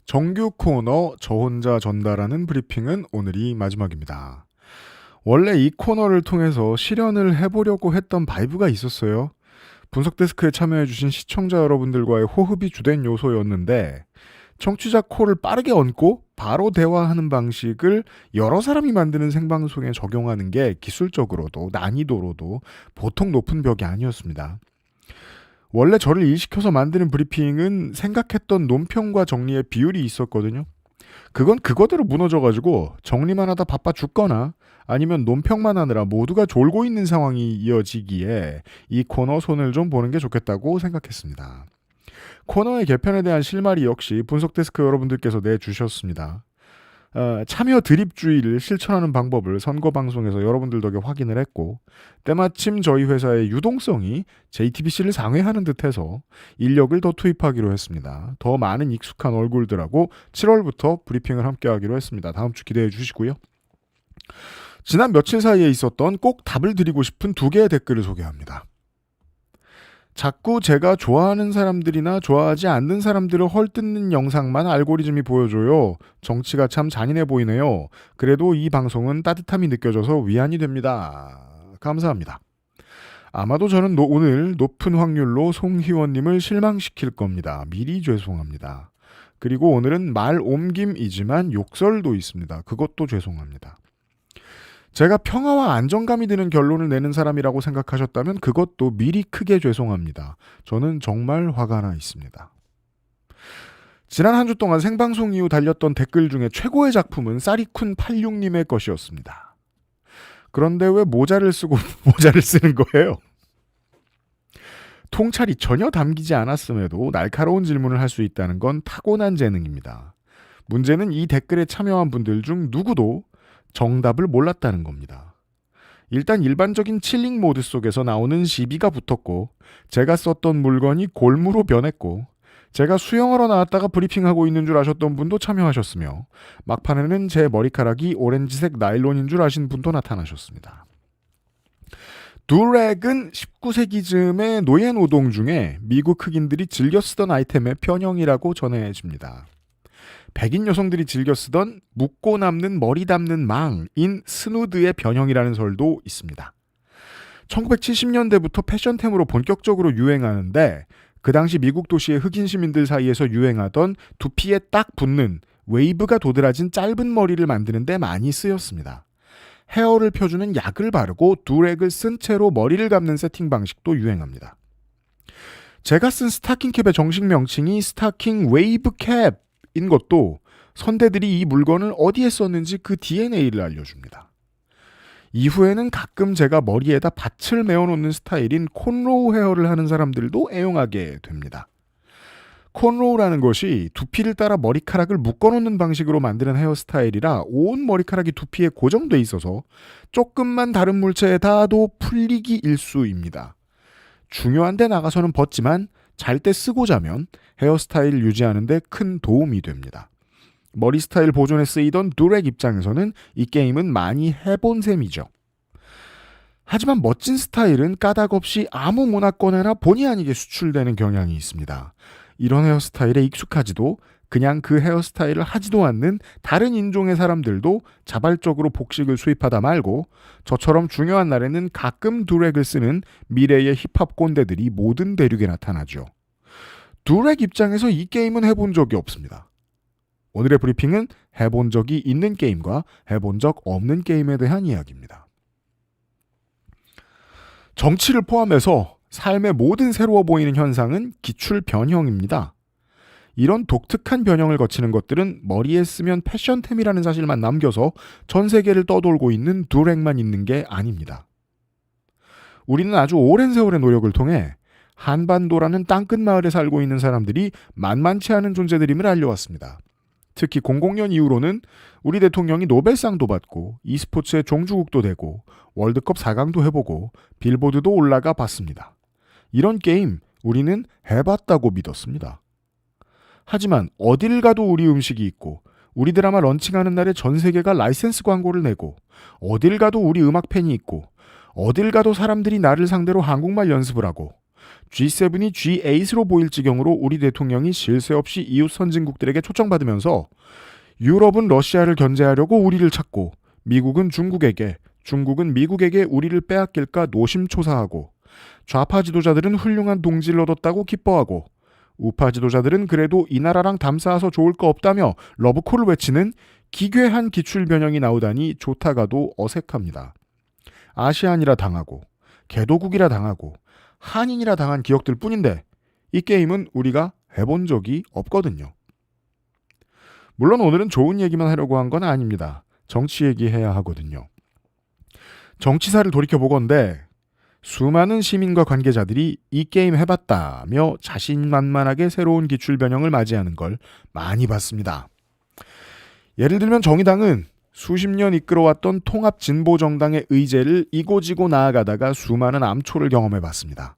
정규 코너 저 혼자 전달하는 브리핑은 오늘이 마지막입니다. 원래 이 코너를 통해서 실현을 해보려고 했던 바이브가 있었어요. 분석데스크에 참여해주신 시청자 여러분들과의 호흡이 주된 요소였는데 청취자 콜을 빠르게 얹고 바로 대화하는 방식을 여러 사람이 만드는 생방송에 적용하는 게 기술적으로도 난이도로도 보통 높은 벽이 아니었습니다. 원래 저를 일시켜서 만드는 브리핑은 생각했던 논평과 정리의 비율이 있었거든요. 그건 그거대로 무너져가지고 정리만 하다 바빠 죽거나 아니면 논평만 하느라 모두가 졸고 있는 상황이 이어지기에 이 코너 손을 좀 보는 게 좋겠다고 생각했습니다. 코너의 개편에 대한 실마리 역시 분석데스크 여러분들께서 내주셨습니다. 참여 드립주의를 실천하는 방법을 선거방송에서 여러분들 덕에 확인을 했고 때마침 저희 회사의 유동성이 JTBC를 상회하는 듯해서 인력을 더 투입하기로 했습니다. 더 많은 익숙한 얼굴들하고 7월부터 브리핑을 함께하기로 했습니다. 다음 주 기대해 주시고요. 지난 며칠 사이에 있었던 꼭 답을 드리고 싶은 두 개의 댓글을 소개합니다. 자꾸 제가 좋아하는 사람들이나 좋아하지 않는 사람들을 헐뜯는 영상만 알고리즘이 보여줘요. 정치가 참 잔인해 보이네요. 그래도 이 방송은 따뜻함이 느껴져서 위안이 됩니다. 감사합니다. 아마도 저는 오늘 높은 확률로 송희원님을 실망시킬 겁니다. 미리 죄송합니다. 그리고 오늘은 말 옮김이지만 욕설도 있습니다. 그것도 죄송합니다. 제가 평화와 안정감이 드는 결론을 내는 사람이라고 생각하셨다면 그것도 미리 크게 죄송합니다. 저는 정말 화가 나 있습니다. 지난 한 주 동안 생방송 이후 달렸던 댓글 중에 최고의 작품은 쌀이쿤86님의 것이었습니다. 그런데 왜 모자를 쓰고 모자를 쓰는 거예요? 통찰이 전혀 담기지 않았음에도 날카로운 질문을 할 수 있다는 건 타고난 재능입니다. 문제는 이 댓글에 참여한 분들 중 누구도 정답을 몰랐다는 겁니다. 일단 일반적인 칠링 모드 속에서 나오는 시비가 붙었고 제가 썼던 물건이 골무로 변했고 제가 수영하러 나왔다가 브리핑하고 있는 줄 아셨던 분도 참여하셨으며 막판에는 제 머리카락이 오렌지색 나일론인 줄 아신 분도 나타나셨습니다. 두렉은 19세기쯤의 노예노동 중에 미국 흑인들이 즐겨 쓰던 아이템의 편형이라고 전해집니다. 백인 여성들이 즐겨 쓰던 묶고 남는 머리 담는 망인 스누드의 변형이라는 설도 있습니다. 1970년대부터 패션템으로 본격적으로 유행하는데 그 당시 미국 도시의 흑인 시민들 사이에서 유행하던 두피에 딱 붙는 웨이브가 도드라진 짧은 머리를 만드는 데 많이 쓰였습니다. 헤어를 펴주는 약을 바르고 두렉을 쓴 채로 머리를 감는 세팅 방식도 유행합니다. 제가 쓴 스타킹캡의 정식 명칭이 스타킹 웨이브 캡인 것도 선대들이 이 물건을 어디에 썼는지 그 DNA를 알려줍니다. 이후에는 가끔 제가 머리에다 밭을 메어놓는 스타일인 콘로우 헤어를 하는 사람들도 애용하게 됩니다. 콘로우라는 것이 두피를 따라 머리카락을 묶어놓는 방식으로 만드는 헤어스타일이라 온 머리카락이 두피에 고정돼 있어서 조금만 다른 물체에 닿아도 풀리기 일쑤입니다. 중요한 데 나가서는 벗지만 잘 때 쓰고 자면 헤어스타일을 유지하는 데 큰 도움이 됩니다. 머리 스타일 보존에 쓰이던 두렉 입장에서는 이 게임은 많이 해본 셈이죠. 하지만 멋진 스타일은 까닭없이 아무 문화권에나 본의 아니게 수출되는 경향이 있습니다. 이런 헤어스타일에 익숙하지도 그냥 그 헤어스타일을 하지도 않는 다른 인종의 사람들도 자발적으로 복식을 수입하다 말고 저처럼 중요한 날에는 가끔 두렉을 쓰는 미래의 힙합 꼰대들이 모든 대륙에 나타나죠. 두렉 입장에서 이 게임은 해본 적이 없습니다. 오늘의 브리핑은 해본 적이 있는 게임과 해본 적 없는 게임에 대한 이야기입니다. 정치를 포함해서 삶의 모든 새로워 보이는 현상은 기출 변형입니다. 이런 독특한 변형을 거치는 것들은 머리에 쓰면 패션템이라는 사실만 남겨서 전 세계를 떠돌고 있는 두렉만 있는 게 아닙니다. 우리는 아주 오랜 세월의 노력을 통해 한반도라는 땅끝 마을에 살고 있는 사람들이 만만치 않은 존재들임을 알려왔습니다. 특히 00년 이후로는 우리 대통령이 노벨상도 받고 e스포츠의 종주국도 되고 월드컵 4강도 해보고 빌보드도 올라가 봤습니다. 이런 게임 우리는 해봤다고 믿었습니다. 하지만 어딜 가도 우리 음식이 있고 우리 드라마 런칭하는 날에 전 세계가 라이센스 광고를 내고 어딜 가도 우리 음악 팬이 있고 어딜 가도 사람들이 나를 상대로 한국말 연습을 하고 G7이 G8으로 보일 지경으로 우리 대통령이 쉴 새 없이 이웃 선진국들에게 초청받으면서 유럽은 러시아를 견제하려고 우리를 찾고 미국은 중국에게, 중국은 미국에게 우리를 빼앗길까 노심초사하고 좌파 지도자들은 훌륭한 동지를 얻었다고 기뻐하고 우파 지도자들은 그래도 이 나라랑 담쌓아서 좋을 거 없다며 러브콜을 외치는 기괴한 기출변형이 나오다니 좋다가도 어색합니다. 아시안이라 당하고 개도국이라 당하고 한인이라 당한 기억들 뿐인데 이 게임은 우리가 해본 적이 없거든요. 물론 오늘은 좋은 얘기만 하려고 한 건 아닙니다. 정치 얘기해야 하거든요. 정치사를 돌이켜보건대 수많은 시민과 관계자들이 이 게임 해봤다며 자신만만하게 새로운 기출변형을 맞이하는 걸 많이 봤습니다. 예를 들면 정의당은 수십 년 이끌어왔던 통합진보정당의 의제를 이고지고 나아가다가 수많은 암초를 경험해봤습니다.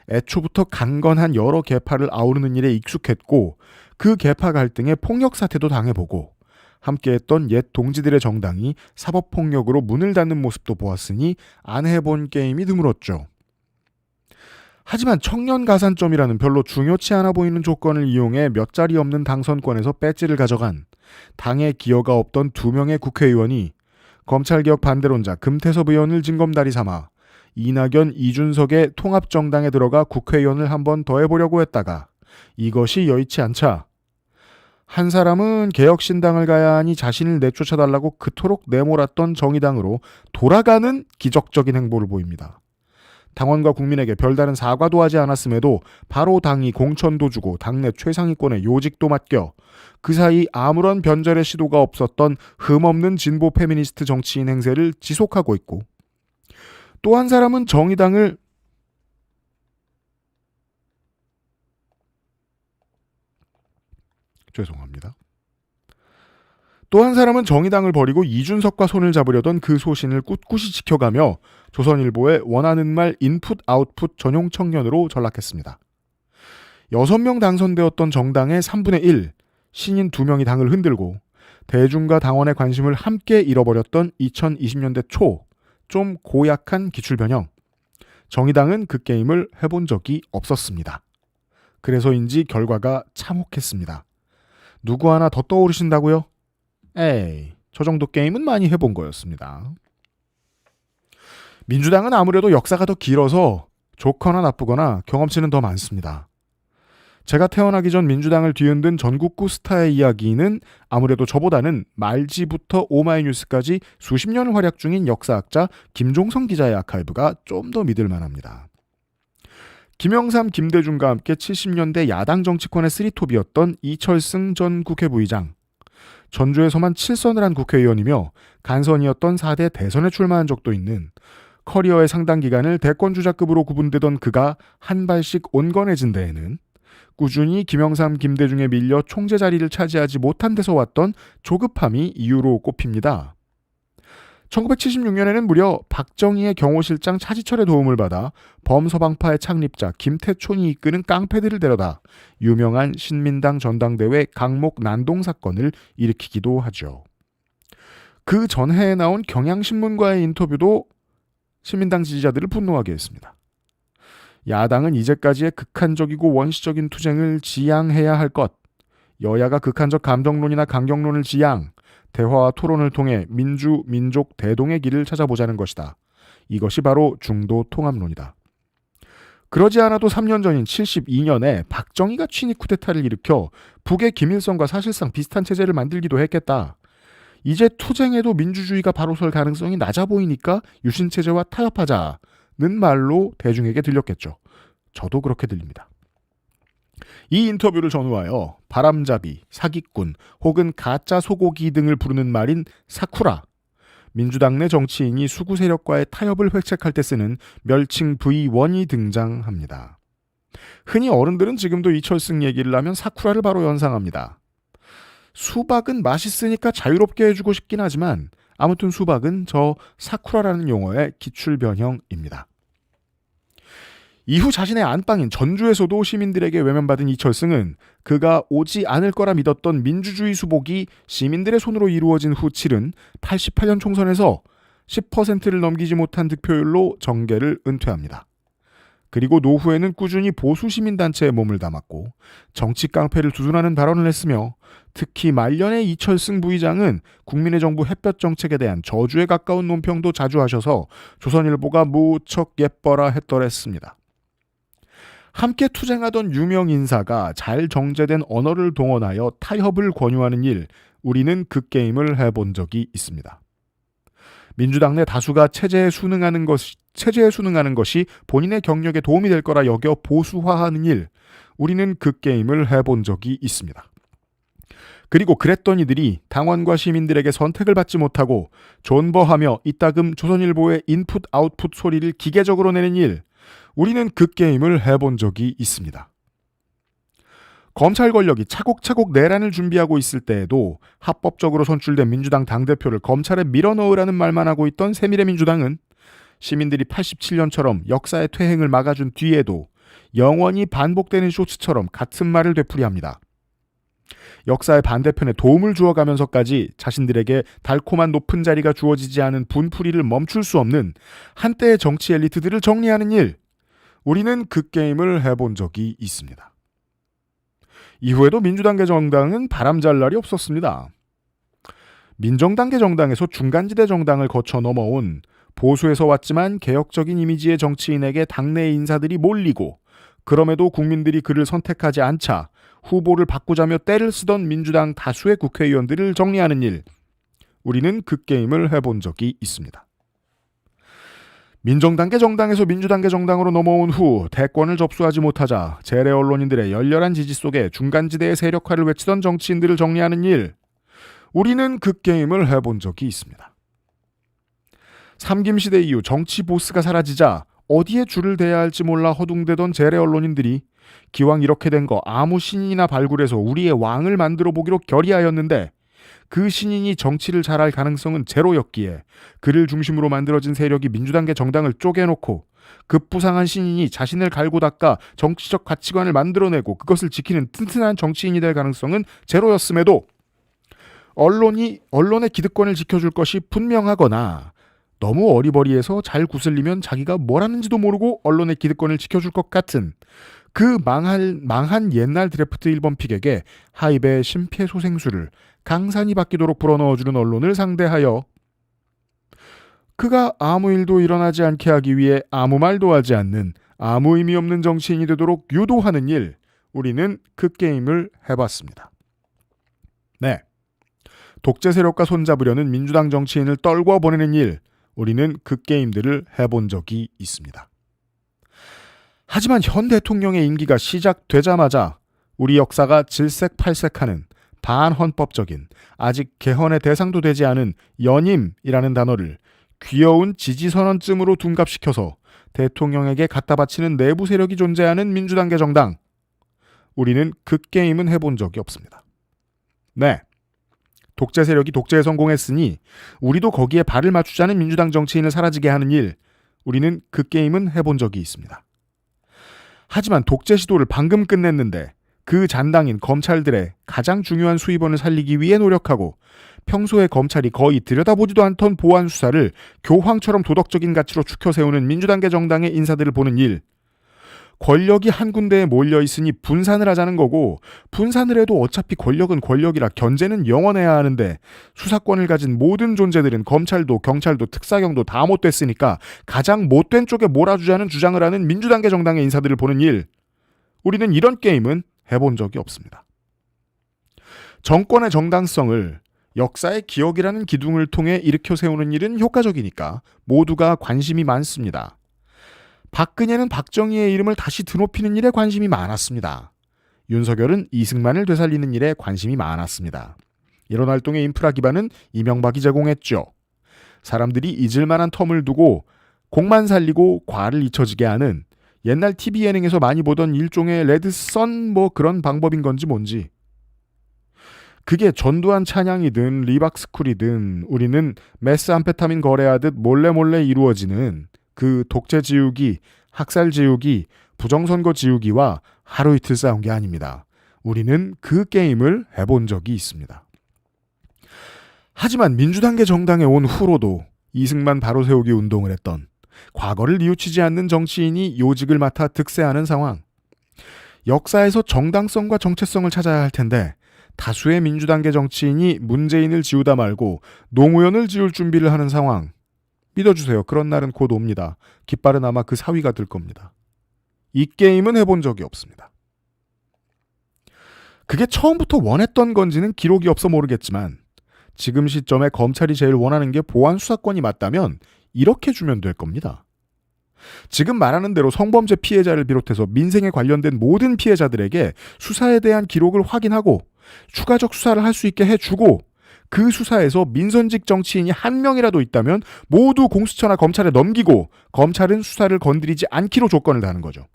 애초부터 강건한 여러 계파를 아우르는 일에 익숙했고 그 계파 갈등에 폭력 사태도 당해보고 함께했던 옛 동지들의 정당이 사법폭력으로 문을 닫는 모습도 보았으니 안 해본 게임이 드물었죠. 하지만 청년 가산점이라는 별로 중요치 않아 보이는 조건을 이용해 몇 자리 없는 당선권에서 배지를 가져간 당의 기여가 없던 2명의 국회의원이 검찰개혁 반대론자 금태섭 의원을 징검다리 삼아 이낙연, 이준석의 통합정당에 들어가 국회의원을 한 번 더 해보려고 했다가 이것이 여의치 않자 한 사람은 개혁신당을 가야 하니 자신을 내쫓아달라고 그토록 내몰았던 정의당으로 돌아가는 기적적인 행보를 보입니다. 당원과 국민에게 별다른 사과도 하지 않았음에도 바로 당이 공천도 주고 당내 최상위권의 요직도 맡겨 그 사이 아무런 변절의 시도가 없었던 흠없는 진보 페미니스트 정치인 행세를 지속하고 있고 또 한 사람은 정의당을 또 한 사람은 정의당을 버리고 이준석과 손을 잡으려던 그 소신을 꿋꿋이 지켜가며 조선일보의 원하는 말 인풋 아웃풋 전용 청년으로 전락했습니다. 6명 당선되었던 정당의 3분의 1, 신인 2명이 당을 흔들고 대중과 당원의 관심을 함께 잃어버렸던 2020년대 초, 좀 고약한 기출변형. 정의당은 그 게임을 해본 적이 없었습니다. 그래서인지 결과가 참혹했습니다. 누구 하나 더 떠오르신다고요? 에이, 저 정도 게임은 많이 해본 거였습니다. 민주당은 아무래도 역사가 더 길어서 좋거나 나쁘거나 경험치는 더 많습니다. 제가 태어나기 전 민주당을 뒤흔든 전국구 스타의 이야기는 아무래도 저보다는 말지부터 오마이뉴스까지 수십 년을 활약 중인 역사학자 김종성 기자의 아카이브가 좀 더 믿을 만합니다. 김영삼, 김대중과 함께 70년대 야당 정치권의 쓰리톱이었던 이철승 전 국회 부의장. 전주에서만 7선을 한 국회의원이며 간선이었던 4대 대선에 출마한 적도 있는 커리어의 상당 기간을 대권주자급으로 구분되던 그가 한 발씩 온건해진 데에는 꾸준히 김영삼, 김대중에 밀려 총재 자리를 차지하지 못한 데서 왔던 조급함이 이유로 꼽힙니다. 1976년에는 무려 박정희의 경호실장 차지철의 도움을 받아 범서방파의 창립자 김태촌이 이끄는 깡패들을 데려다 유명한 신민당 전당대회 강목 난동 사건을 일으키기도 하죠. 그 전해에 나온 경향신문과의 인터뷰도 신민당 지지자들을 분노하게 했습니다. 야당은 이제까지의 극한적이고 원시적인 투쟁을 지양해야 할 것, 여야가 극한적 감정론이나 강경론을 지양, 대화와 토론을 통해 민주, 민족 대동의 길을 찾아보자는 것이다. 이것이 바로 중도 통합론이다. 그러지 않아도 3년 전인 72년에 박정희가 친위 쿠데타를 일으켜 북의 김일성과 사실상 비슷한 체제를 만들기도 했겠다. 이제 투쟁에도 민주주의가 바로 설 가능성이 낮아 보이니까 유신체제와 타협하자는 말로 대중에게 들렸겠죠. 저도 그렇게 들립니다. 이 인터뷰를 전후하여 바람잡이, 사기꾼 혹은 가짜 소고기 등을 부르는 말인 사쿠라, 민주당 내 정치인이 수구 세력과의 타협을 회책할 때 쓰는 멸칭 V1이 등장합니다. 흔히 어른들은 지금도 이철승 얘기를 하면 사쿠라를 바로 연상합니다. 수박은 맛있으니까 자유롭게 해주고 싶긴 하지만 아무튼 수박은 저 사쿠라라는 용어의 기출변형입니다. 이후 자신의 안방인 전주에서도 시민들에게 외면받은 이철승은 그가 오지 않을 거라 믿었던 민주주의 수복이 시민들의 손으로 이루어진 후 치른 88년 총선에서 10%를 넘기지 못한 득표율로 정계를 은퇴합니다. 그리고 노후에는 꾸준히 보수 시민단체에 몸을 담았고 정치 깡패를 두둔하는 발언을 했으며 특히 말년의 이철승 부의장은 국민의 정부 햇볕 정책에 대한 저주에 가까운 논평도 자주 하셔서 조선일보가 무척 예뻐라 했더랬습니다. 함께 투쟁하던 유명 인사가 잘 정제된 언어를 동원하여 타협을 권유하는 일, 우리는 그 게임을 해본 적이 있습니다. 민주당 내 다수가 체제에 순응하는 것이 본인의 경력에 도움이 될 거라 여겨 보수화하는 일, 우리는 그 게임을 해본 적이 있습니다. 그리고 그랬던 이들이 당원과 시민들에게 선택을 받지 못하고 존버하며 이따금 조선일보의 인풋 아웃풋 소리를 기계적으로 내는 일, 우리는 그 게임을 해본 적이 있습니다. 검찰 권력이 차곡차곡 내란을 준비하고 있을 때에도 합법적으로 선출된 민주당 당대표를 검찰에 밀어넣으라는 말만 하고 있던 새미래민주당은 시민들이 87년처럼 역사의 퇴행을 막아준 뒤에도 영원히 반복되는 쇼츠처럼 같은 말을 되풀이합니다. 역사의 반대편에 도움을 주어가면서까지 자신들에게 달콤한 높은 자리가 주어지지 않은 분풀이를 멈출 수 없는 한때의 정치 엘리트들을 정리하는 일, 우리는 그 게임을 해본 적이 있습니다. 이후에도 민주당계 정당은 바람잘 날이 없었습니다. 민정당계 정당에서 중간지대 정당을 거쳐 넘어온 보수에서 왔지만 개혁적인 이미지의 정치인에게 당내 인사들이 몰리고 그럼에도 국민들이 그를 선택하지 않자 후보를 바꾸자며 떼를 쓰던 민주당 다수의 국회의원들을 정리하는 일, 우리는 그 게임을 해본 적이 있습니다. 민정당계 정당에서 민주당계 정당으로 넘어온 후 대권을 접수하지 못하자 재래 언론인들의 열렬한 지지 속에 중간지대의 세력화를 외치던 정치인들을 정리하는 일, 우리는 그 게임을 해본 적이 있습니다. 삼김시대 이후 정치 보스가 사라지자 어디에 줄을 대야 할지 몰라 허둥대던 재래 언론인들이 기왕 이렇게 된 거 아무 신인이나 발굴해서 우리의 왕을 만들어 보기로 결의하였는데 그 신인이 정치를 잘할 가능성은 제로였기에 그를 중심으로 만들어진 세력이 민주당계 정당을 쪼개놓고 급부상한 신인이 자신을 갈고 닦아 정치적 가치관을 만들어내고 그것을 지키는 튼튼한 정치인이 될 가능성은 제로였음에도 언론의 기득권을 지켜줄 것이 분명하거나 너무 어리버리해서 잘 구슬리면 자기가 뭘 하는지도 모르고 언론의 기득권을 지켜줄 것 같은 그 망한 옛날 드래프트 1번 픽에게 하입의 심폐소생술을 강산이 바뀌도록 불어넣어주는 언론을 상대하여 그가 아무 일도 일어나지 않게 하기 위해 아무 말도 하지 않는 아무 의미 없는 정치인이 되도록 유도하는 일, 우리는 그 게임을 해봤습니다. 네, 독재 세력과 손잡으려는 민주당 정치인을 떨궈 보내는 일, 우리는 그 게임들을 해본 적이 있습니다. 하지만 현 대통령의 임기가 시작되자마자 우리 역사가 질색팔색하는 반헌법적인 아직 개헌의 대상도 되지 않은 연임이라는 단어를 귀여운 지지선언쯤으로 둔갑시켜서 대통령에게 갖다 바치는 내부 세력이 존재하는 민주당계 정당, 우리는 그 게임은 해본 적이 없습니다. 네, 독재 세력이 독재에 성공했으니 우리도 거기에 발을 맞추자는 민주당 정치인을 사라지게 하는 일, 우리는 그 게임은 해본 적이 있습니다. 하지만 독재 시도를 방금 끝냈는데 그 잔당인 검찰들의 가장 중요한 수입원을 살리기 위해 노력하고 평소에 검찰이 거의 들여다보지도 않던 보안 수사를 교황처럼 도덕적인 가치로 추켜 세우는 민주당계 정당의 인사들을 보는 일, 권력이 한 군데에 몰려 있으니 분산을 하자는 거고 분산을 해도 어차피 권력은 권력이라 견제는 영원해야 하는데 수사권을 가진 모든 존재들은 검찰도 경찰도 특사경도 다 못됐으니까 가장 못된 쪽에 몰아주자는 주장을 하는 민주당계 정당의 인사들을 보는 일, 우리는 이런 게임은 해본 적이 없습니다. 정권의 정당성을 역사의 기억이라는 기둥을 통해 일으켜 세우는 일은 효과적이니까 모두가 관심이 많습니다. 박근혜는 박정희의 이름을 다시 드높이는 일에 관심이 많았습니다. 윤석열은 이승만을 되살리는 일에 관심이 많았습니다. 이런 활동의 인프라 기반은 이명박이 제공했죠. 사람들이 잊을 만한 텀을 두고 공만 살리고 과를 잊혀지게 하는 옛날 TV 예능에서 많이 보던 일종의 레드선 뭐 그런 방법인 건지 뭔지. 그게 전두환 찬양이든 리박스쿨이든 우리는 메스암페타민 거래하듯 몰래 이루어지는 그 독재 지우기, 학살 지우기, 부정선거 지우기와 하루 이틀 싸운 게 아닙니다. 우리는 그 게임을 해본 적이 있습니다. 하지만 민주당계 정당에 온 후로도 이승만 바로 세우기 운동을 했던 과거를 뉘우치지 않는 정치인이 요직을 맡아 득세하는 상황. 역사에서 정당성과 정체성을 찾아야 할 텐데 다수의 민주당계 정치인이 문재인을 지우다 말고 노무현을 지울 준비를 하는 상황. 믿어주세요. 그런 날은 곧 옵니다. 깃발은 아마 그 사위가 될 겁니다. 이 게임은 해본 적이 없습니다. 그게 처음부터 원했던 건지는 기록이 없어 모르겠지만 지금 시점에 검찰이 제일 원하는 게 보안 수사권이 맞다면 이렇게 주면 될 겁니다. 지금 말하는 대로 성범죄 피해자를 비롯해서 민생에 관련된 모든 피해자들에게 수사에 대한 기록을 확인하고 추가적 수사를 할 수 있게 해주고 그 수사에서 민선직 정치인이 한 명이라도 있다면 모두 공수처나 검찰에 넘기고 검찰은 수사를 건드리지 않기로 조건을 다는 거죠.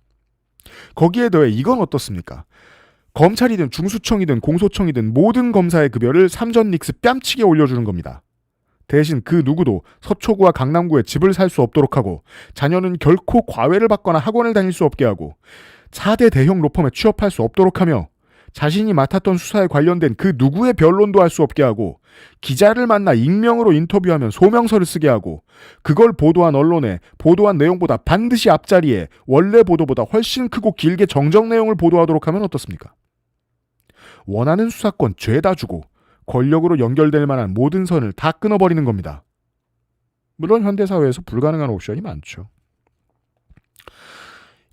거기에 더해 이건 어떻습니까? 검찰이든 중수청이든 공소청이든 모든 검사의 급여를 삼전 닉스 뺨치게 올려주는 겁니다. 대신 그 누구도 서초구와 강남구에 집을 살 수 없도록 하고 자녀는 결코 과외를 받거나 학원을 다닐 수 없게 하고 4대 대형 로펌에 취업할 수 없도록 하며 자신이 맡았던 수사에 관련된 그 누구의 변론도 할 수 없게 하고 기자를 만나 익명으로 인터뷰하면 소명서를 쓰게 하고 그걸 보도한 언론에 보도한 내용보다 반드시 앞자리에 원래 보도보다 훨씬 크고 길게 정정 내용을 보도하도록 하면 어떻습니까? 원하는 수사권 죄다 주고 권력으로 연결될 만한 모든 선을 다 끊어버리는 겁니다. 물론 현대사회에서 불가능한 옵션이 많죠.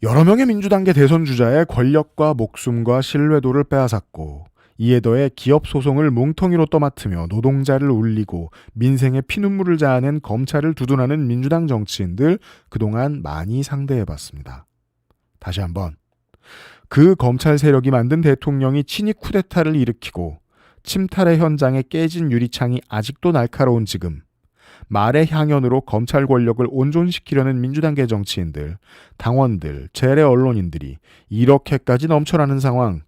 여러 명의 민주당계 대선 주자의 권력과 목숨과 신뢰도를 빼앗았고 이에 더해 기업 소송을 뭉텅이로 떠맡으며 노동자를 울리고 민생에 피눈물을 자아낸 검찰을 두둔하는 민주당 정치인들 그동안 많이 상대해봤습니다. 다시 한번 그 검찰 세력이 만든 대통령이 친위 쿠데타를 일으키고 침탈의 현장에 깨진 유리창이 아직도 날카로운 지금 말의 향연으로 검찰 권력을 온전시키려는 민주당계 정치인들, 당원들, 재래 언론인들이 이렇게까지 넘쳐나는 상황,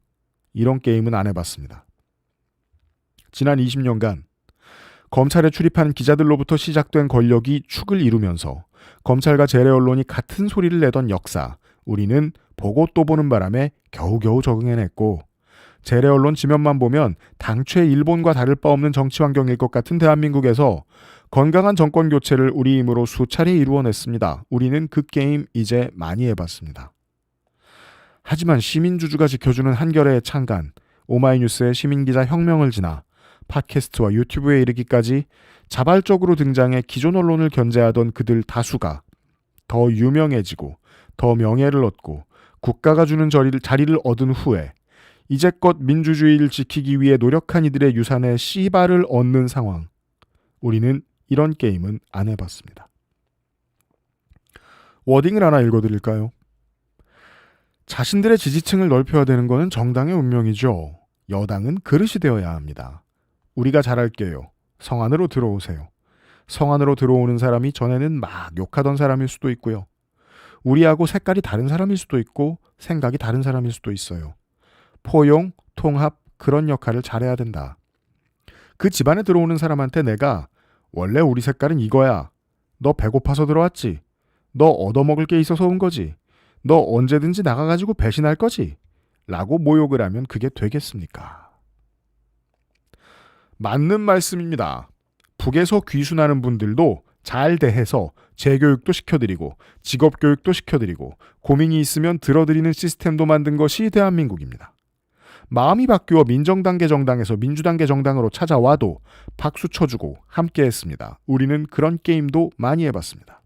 이런 게임은 안 해봤습니다. 지난 20년간 검찰에 출입한 기자들로부터 시작된 권력이 축을 이루면서 검찰과 재래 언론이 같은 소리를 내던 역사, 우리는 보고 또 보는 바람에 겨우겨우 적응해냈고 재래 언론 지면만 보면 당최 일본과 다를 바 없는 정치 환경일 것 같은 대한민국에서 건강한 정권 교체를 우리 힘으로 수차례 이루어냈습니다. 우리는 그 게임 이제 많이 해봤습니다. 하지만 시민주주가 지켜주는 한겨레의 창간, 오마이뉴스의 시민기자 혁명을 지나 팟캐스트와 유튜브에 이르기까지 자발적으로 등장해 기존 언론을 견제하던 그들 다수가 더 유명해지고 더 명예를 얻고 국가가 주는 자리를 얻은 후에 이제껏 민주주의를 지키기 위해 노력한 이들의 유산에 씨발을 얻는 상황. 우리는 이런 게임은 안 해봤습니다. 워딩을 하나 읽어드릴까요? 자신들의 지지층을 넓혀야 되는 것은 정당의 운명이죠. 여당은 그릇이 되어야 합니다. 우리가 잘할게요. 성 안으로 들어오세요. 성 안으로 들어오는 사람이 전에는 막 욕하던 사람일 수도 있고요. 우리하고 색깔이 다른 사람일 수도 있고 생각이 다른 사람일 수도 있어요. 포용, 통합, 그런 역할을 잘해야 된다. 그 집안에 들어오는 사람한테 내가 원래 우리 색깔은 이거야. 너 배고파서 들어왔지? 너 얻어먹을 게 있어서 온 거지? 너 언제든지 나가가지고 배신할 거지? 라고 모욕을 하면 그게 되겠습니까? 맞는 말씀입니다. 북에서 귀순하는 분들도 잘 대해서 재교육도 시켜드리고 직업교육도 시켜드리고 고민이 있으면 들어드리는 시스템도 만든 것이 대한민국입니다. 마음이 바뀌어 민정당계 정당에서 민주당계 정당으로 찾아와도 박수 쳐주고 함께했습니다. 우리는 그런 게임도 많이 해봤습니다.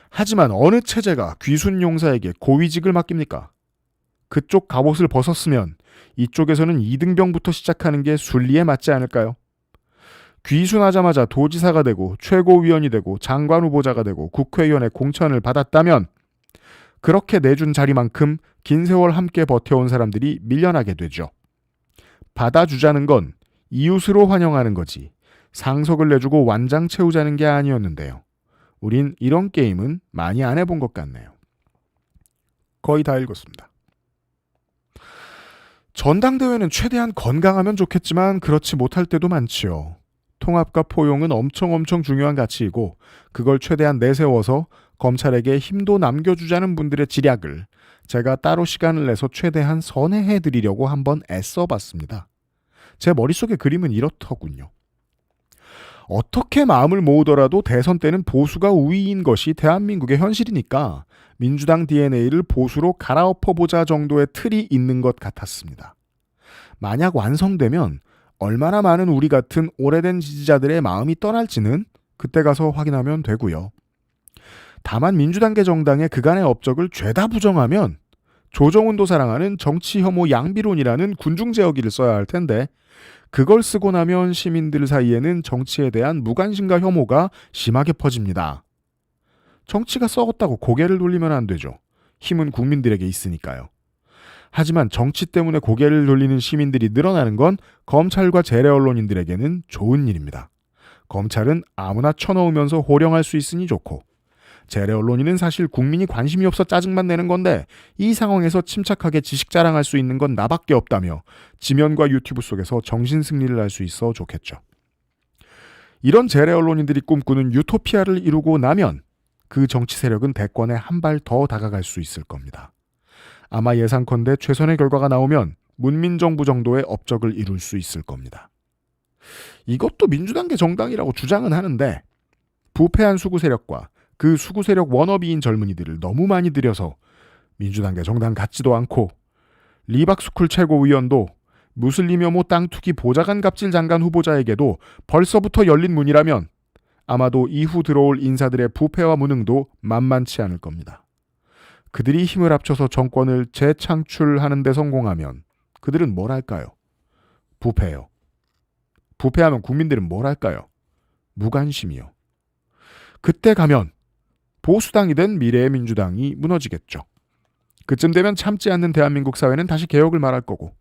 하지만 어느 체제가 귀순 용사에게 고위직을 맡깁니까? 그쪽 갑옷을 벗었으면 이쪽에서는 이등병부터 시작하는 게 순리에 맞지 않을까요? 귀순하자마자 도지사가 되고 최고위원이 되고 장관 후보자가 되고 국회의원의 공천을 받았다면 그렇게 내준 자리만큼 긴 세월 함께 버텨온 사람들이 밀려나게 되죠. 받아주자는 건 이웃으로 환영하는 거지 상석을 내주고 완장 채우자는 게 아니었는데요. 우린 이런 게임은 많이 안 해본 것 같네요. 거의 다 읽었습니다. 전당대회는 최대한 건강하면 좋겠지만 그렇지 못할 때도 많지요. 통합과 포용은 엄청 중요한 가치이고 그걸 최대한 내세워서 검찰에게 힘도 남겨주자는 분들의 지략을 제가 따로 시간을 내서 최대한 선회해드리려고 한번 애써봤습니다. 제 머릿속의 그림은 이렇더군요. 어떻게 마음을 모으더라도 대선 때는 보수가 우위인 것이 대한민국의 현실이니까 민주당 DNA를 보수로 갈아엎어보자 정도의 틀이 있는 것 같았습니다. 만약 완성되면 얼마나 많은 우리 같은 오래된 지지자들의 마음이 떠날지는 그때 가서 확인하면 되고요. 다만 민주당계 정당의 그간의 업적을 죄다 부정하면 조정훈도 사랑하는 정치 혐오 양비론이라는 군중제어기를 써야 할 텐데 그걸 쓰고 나면 시민들 사이에는 정치에 대한 무관심과 혐오가 심하게 퍼집니다. 정치가 썩었다고 고개를 돌리면 안 되죠. 힘은 국민들에게 있으니까요. 하지만 정치 때문에 고개를 돌리는 시민들이 늘어나는 건 검찰과 재래 언론인들에게는 좋은 일입니다. 검찰은 아무나 쳐넣으면서 호령할 수 있으니 좋고 재래 언론인은 사실 국민이 관심이 없어 짜증만 내는 건데 이 상황에서 침착하게 지식 자랑할 수 있는 건 나밖에 없다며 지면과 유튜브 속에서 정신 승리를 할 수 있어 좋겠죠. 이런 재래 언론인들이 꿈꾸는 유토피아를 이루고 나면 그 정치 세력은 대권에 한 발 더 다가갈 수 있을 겁니다. 아마 예상컨대 최선의 결과가 나오면 문민정부 정도의 업적을 이룰 수 있을 겁니다. 이것도 민주당계 정당이라고 주장은 하는데 부패한 수구 세력과 그 수구 세력 워너비인 젊은이들을 너무 많이 들여서 민주당계 정당 같지도 않고 리박스쿨 최고위원도 무슬림 혐오 땅 투기 보좌관 갑질 장관 후보자에게도 벌써부터 열린 문이라면 아마도 이후 들어올 인사들의 부패와 무능도 만만치 않을 겁니다. 그들이 힘을 합쳐서 정권을 재창출하는 데 성공하면 그들은 뭘 할까요? 부패요. 부패하면 국민들은 뭘 할까요? 무관심이요. 그때 가면 보수당이든 미래의 민주당이 무너지겠죠. 그쯤 되면 참지 않는 대한민국 사회는 다시 개혁을 말할 거고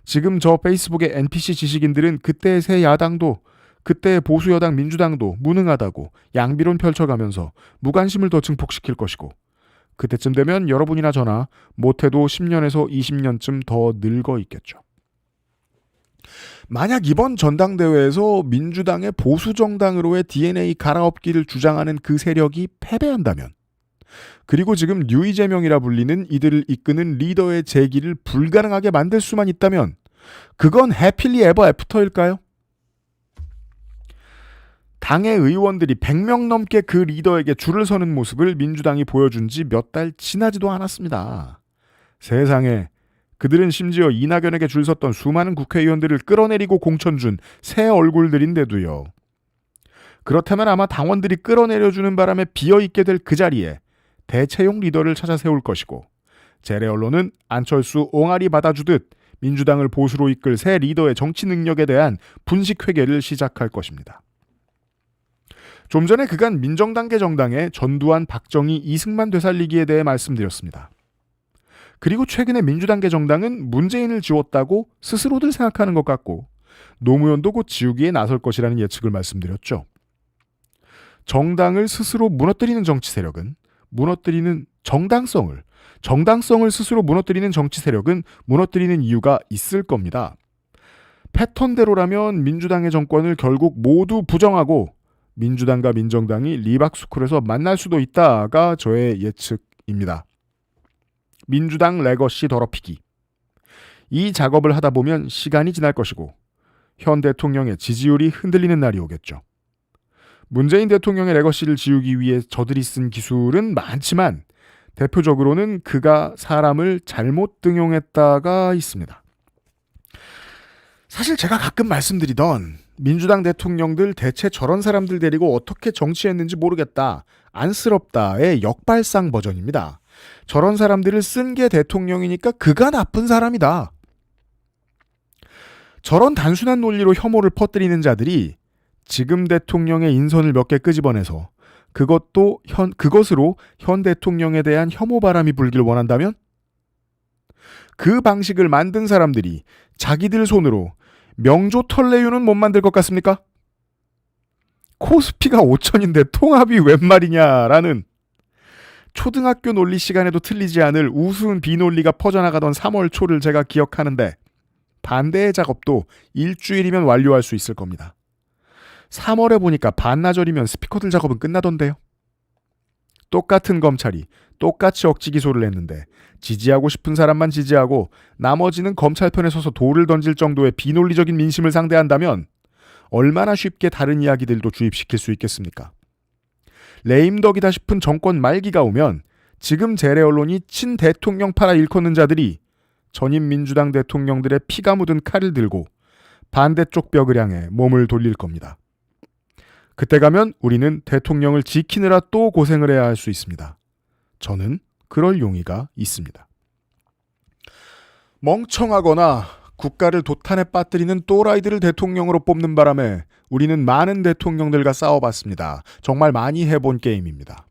지금 저 페이스북의 NPC 지식인들은 그때의 새 야당도 그때의 보수 여당 민주당도 무능하다고 양비론 펼쳐가면서 무관심을 더 증폭시킬 것이고 그때쯤 되면 여러분이나 저나 못해도 10년에서 20년쯤 더 늙어 있겠죠. 만약 이번 전당대회에서 민주당의 보수정당으로의 DNA 갈아엎기를 주장하는 그 세력이 패배한다면 그리고 지금 뉴이재명이라 불리는 이들을 이끄는 리더의 재기를 불가능하게 만들 수만 있다면 그건 해필리 에버 애프터일까요? 당의 의원들이 100명 넘게 그 리더에게 줄을 서는 모습을 민주당이 보여준 지 몇 달 지나지도 않았습니다. 세상에 그들은 심지어 이낙연에게 줄 섰던 수많은 국회의원들을 끌어내리고 공천 준 새 얼굴들인데도요. 그렇다면 아마 당원들이 끌어내려주는 바람에 비어있게 될 그 자리에 대체용 리더를 찾아 세울 것이고 재래 언론은 안철수 옹알이 받아주듯 민주당을 보수로 이끌 새 리더의 정치 능력에 대한 분식 회계를 시작할 것입니다. 좀 전에 그간 민정당계 정당의 전두환, 박정희, 이승만 되살리기에 대해 말씀드렸습니다. 그리고 최근에 민주당계 정당은 문재인을 지웠다고 스스로들 생각하는 것 같고 노무현도 곧 지우기에 나설 것이라는 예측을 말씀드렸죠. 정당을 스스로 무너뜨리는 정치 세력은 무너뜨리는 정당성을 스스로 무너뜨리는 정치 세력은 무너뜨리는 이유가 있을 겁니다. 패턴대로라면 민주당의 정권을 결국 모두 부정하고 민주당과 민정당이 리박스쿨에서 만날 수도 있다가 저의 예측입니다. 민주당 레거시 더럽히기. 이 작업을 하다 보면 시간이 지날 것이고 현 대통령의 지지율이 흔들리는 날이 오겠죠. 문재인 대통령의 레거시를 지우기 위해 저들이 쓴 기술은 많지만 대표적으로는 그가 사람을 잘못 등용했다가 있습니다. 사실 제가 가끔 말씀드리던 민주당 대통령들 대체 저런 사람들 데리고 어떻게 정치했는지 모르겠다. 안쓰럽다의 역발상 버전입니다. 저런 사람들을 쓴 게 대통령이니까 그가 나쁜 사람이다. 저런 단순한 논리로 혐오를 퍼뜨리는 자들이 지금 대통령의 인선을 몇 개 끄집어내서 그것으로 현 대통령에 대한 혐오 바람이 불길 원한다면 그 방식을 만든 사람들이 자기들 손으로 명조 털레유는 못 만들 것 같습니까? 코스피가 5천인데 통합이 웬 말이냐라는 초등학교 논리 시간에도 틀리지 않을 우스운 비논리가 퍼져나가던 3월 초를 제가 기억하는데 반대의 작업도 일주일이면 완료할 수 있을 겁니다. 3월에 보니까 반나절이면 스피커들 작업은 끝나던데요. 똑같은 검찰이 똑같이 억지 기소를 했는데 지지하고 싶은 사람만 지지하고 나머지는 검찰 편에 서서 돌을 던질 정도의 비논리적인 민심을 상대한다면 얼마나 쉽게 다른 이야기들도 주입시킬 수 있겠습니까? 레임덕이다 싶은 정권 말기가 오면 지금 재래 언론이 친대통령파라 일컫는 자들이 전임 민주당 대통령들의 피가 묻은 칼을 들고 반대쪽 벽을 향해 몸을 돌릴 겁니다. 그때 가면 우리는 대통령을 지키느라 또 고생을 해야 할 수 있습니다. 저는 그럴 용의가 있습니다. 멍청하거나 국가를 도탄에 빠뜨리는 또라이들을 대통령으로 뽑는 바람에 우리는 많은 대통령들과 싸워봤습니다. 정말 많이 해본 게임입니다.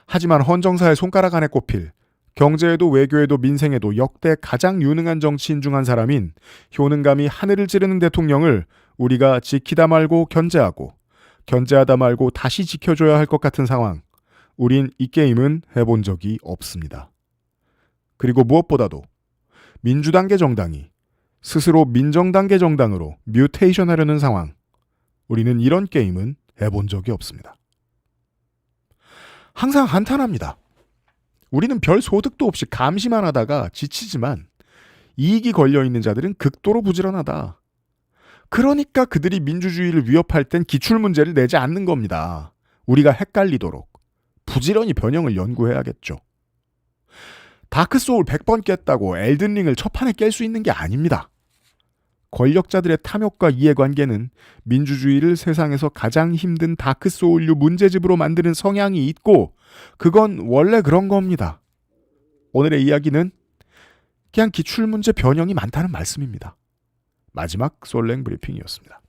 하지만 헌정사의 손가락 안에 꼽힐 경제에도 외교에도 민생에도 역대 가장 유능한 정치인 중 한 사람인 효능감이 하늘을 찌르는 대통령을 우리가 지키다 말고 견제하고 견제하다 말고 다시 지켜줘야 할 것 같은 상황. 우린 이 게임은 해본 적이 없습니다. 그리고 무엇보다도 민주당계 정당이 스스로 민정당계 정당으로 뮤테이션하려는 상황. 우리는 이런 게임은 해본 적이 없습니다. 항상 한탄합니다. 우리는 별 소득도 없이 감시만 하다가 지치지만 이익이 걸려있는 자들은 극도로 부지런하다. 그러니까 그들이 민주주의를 위협할 땐 기출문제를 내지 않는 겁니다. 우리가 헷갈리도록 부지런히 변형을 연구해야겠죠. 다크소울 100번 깼다고 엘든링을 첫 판에 깰 수 있는 게 아닙니다. 권력자들의 탐욕과 이해관계는 민주주의를 세상에서 가장 힘든 다크소울류 문제집으로 만드는 성향이 있고 그건 원래 그런 겁니다. 오늘의 이야기는 그냥 기출문제 변형이 많다는 말씀입니다. 마지막 솔랭 브리핑이었습니다.